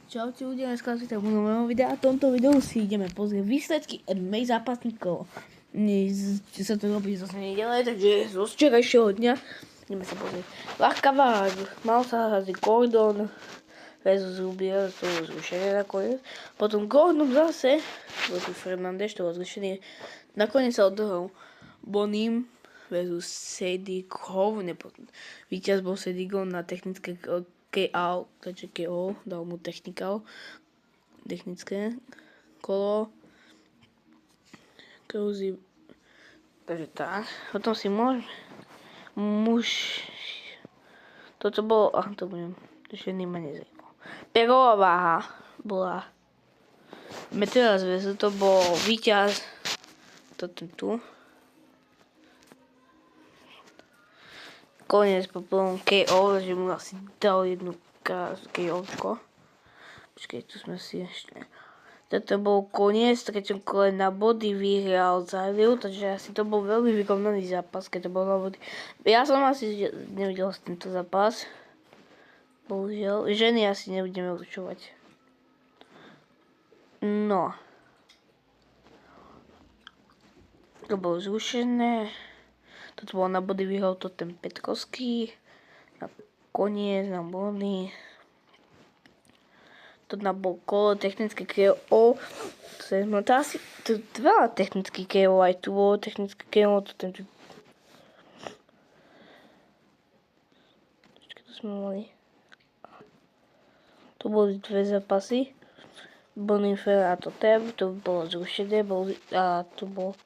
Čaute ľudia, dneska si tak nového videa a v tomto videu si ideme pozrieť výsledky MMA zápasníkov. Čo sa to robí zase nedele, takže zo včerajšieho dňa ideme sa pozrieť. Ľahká váha, mal sa hrazi Gordon versus Rubier, to bolo zrušené nakoniec. Potom Gordon zase, bol tu Fernandez, to bolo zrušené. Nakoniec sa odohral Bonim versus Sedigov, víťaz bol Sedigov na technické KO, takže KO, dal mu technické kolo. Krauzy, takže tak. Potom si toto bolo, to budem, ženy ma nezajímalo. Perová váha bola Meteora zväzu, to bol víťaz, toto tu. Koniec po plnom KO, že mu asi dal jednu KOčko. Počkej, tu sme si ešte. Toto bol koniec, v treťom kole na body vyhral Zariu, takže asi to bol veľmi vyrovnaný zápas, keď to bol na body. Ja som asi nevidel tento zápas. Bohužiaľ, ženy asi nebudeme určovať. No. To bolo zrušené. Toto bolo na body, vyhral to ten Petkovský. Na koniec, na body. To na bol kolo, technické KO. To asi veľa technický KO, aj tu bolo technické KO. To sme mali. Tu boli dve zápasy. Bonifer a to bolo zrušené. A tu bol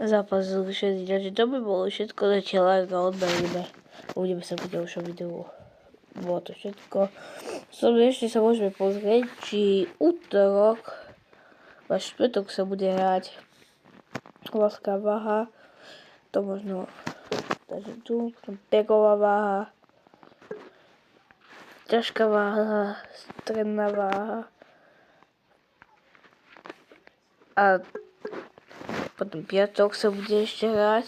zápas zrušený, takže to by bolo všetko, dajte like a odberíme. Uvidíme sa v ďalšom videu. Bolo to všetko. Ešte sa môžeme pozrieť, či útorok a štvrtok sa bude hrať ľahká váha. To možno, takže tu, peková váha, ťažká váha, stredná váha a potom piatok sa bude ešte hrať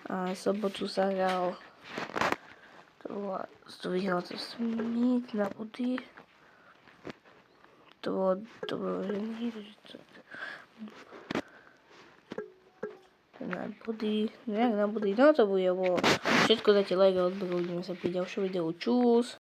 a sobotu sa hral, to vyhral to Smith na body, to bolo ženy, na body, nejak na body, no to bude všetko, dajte like a odber, uvidíme sa pri ďalšom videu, čus.